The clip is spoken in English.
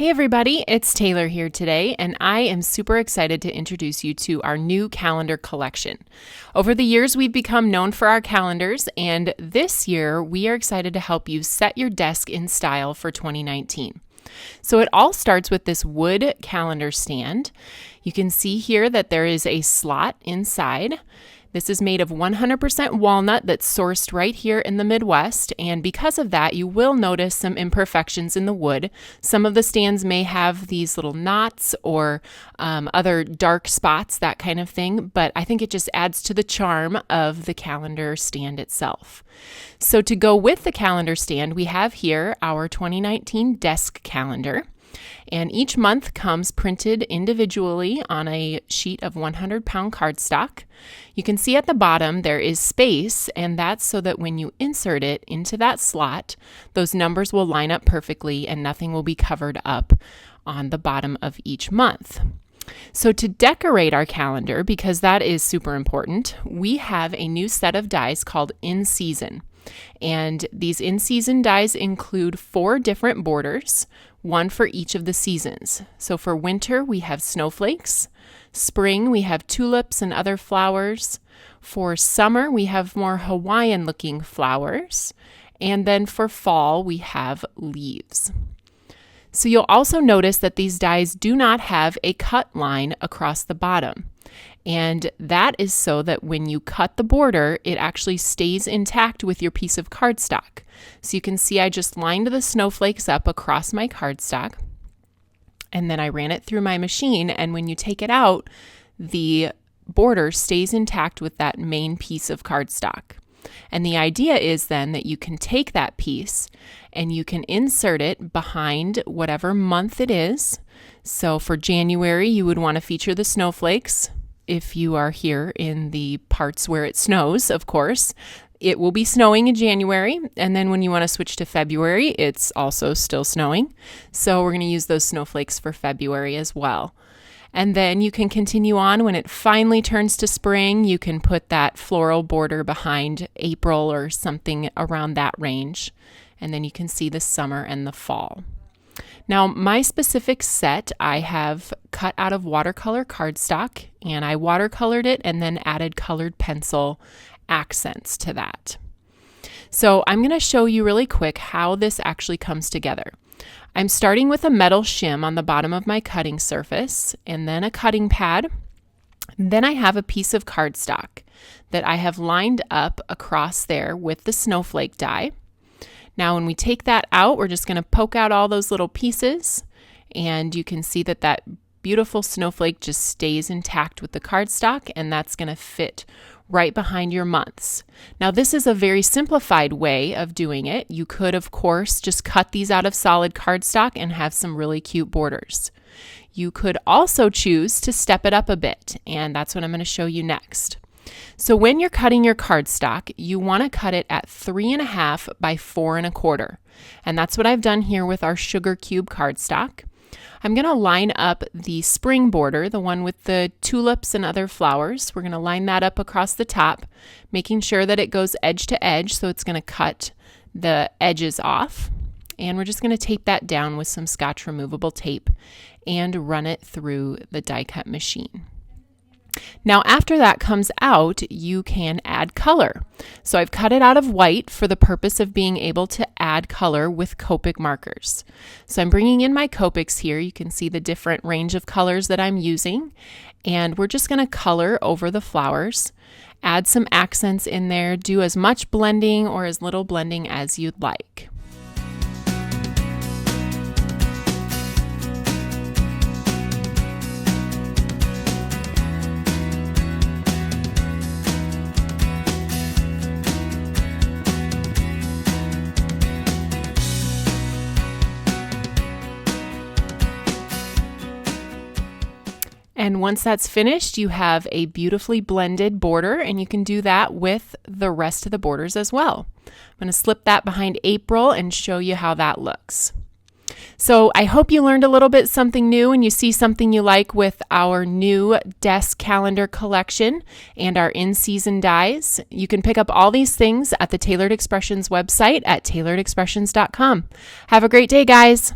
Hey everybody, it's Taylor here today, and I am super excited to introduce you to our new calendar collection. Over the years, we've become known for our calendars, and this year we are excited to help you set your desk in style for 2019. So it all starts with this wood calendar stand. You can see here that there is a slot inside. This is made of 100% walnut that's sourced right here in the Midwest, and because of that, you will notice some imperfections in the wood. Some of the stands may have these little knots or other dark spots, that kind of thing, but I think it just adds to the charm of the calendar stand itself. So to go with the calendar stand, we have here our 2019 desk calendar. And each month comes printed individually on a sheet of 100-pound cardstock. You can see at the bottom there is space, and that's so that when you insert it into that slot, those numbers will line up perfectly and nothing will be covered up on the bottom of each month. So to decorate our calendar, because that is super important, we have a new set of dies called In Season. And these in-season dies include 4 different borders, one for each of the seasons. So for winter, we have snowflakes. Spring, we have tulips and other flowers. For summer, we have more Hawaiian-looking flowers. And then for fall, we have leaves. So you'll also notice that these dies do not have a cut line across the bottom. And that is so that when you cut the border, it actually stays intact with your piece of cardstock. So you can see I just lined the snowflakes up across my cardstock, and then I ran it through my machine, and when you take it out, the border stays intact with that main piece of cardstock. And the idea is then that you can take that piece and you can insert it behind whatever month it is. So for January, you would want to feature the snowflakes. If you are here in the parts where it snows, of course, it will be snowing in January. And then when you want to switch to February, it's also still snowing. So we're going to use those snowflakes for February as well. And then you can continue on when it finally turns to spring. You can put that floral border behind April or something around that range. And then you can see the summer and the fall. Now, my specific set I have cut out of watercolor cardstock, and I watercolored it and then added colored pencil accents to that. So I'm going to show you really quick how this actually comes together. I'm starting with a metal shim on the bottom of my cutting surface and then a cutting pad. Then I have a piece of cardstock that I have lined up across there with the snowflake die. Now when we take that out, we're just going to poke out all those little pieces, and you can see that that beautiful snowflake just stays intact with the cardstock, and that's going to fit right behind your months. Now this is a very simplified way of doing it. You could, of course, just cut these out of solid cardstock and have some really cute borders. You could also choose to step it up a bit, and that's what I'm going to show you next. So when you're cutting your cardstock, you want to cut it at 3.5 by 4 1/4. And that's what I've done here with our sugar cube cardstock. I'm going to line up the spring border, the one with the tulips and other flowers. We're going to line that up across the top, making sure that it goes edge to edge, so it's going to cut the edges off. And we're just going to tape that down with some Scotch removable tape and run it through the die cut machine. Now after that comes out, you can add color. So I've cut it out of white for the purpose of being able to add color with Copic markers. So I'm bringing in my Copics here. You can see the different range of colors that I'm using. And we're just going to color over the flowers, add some accents in there, do as much blending or as little blending as you'd like. And once that's finished, you have a beautifully blended border, and you can do that with the rest of the borders as well. I'm going to slip that behind April and show you how that looks. So I hope you learned a little bit something new and you see something you like with our new desk calendar collection and our in-season dies. You can pick up all these things at the Tailored Expressions website at tailoredexpressions.com. Have a great day, guys.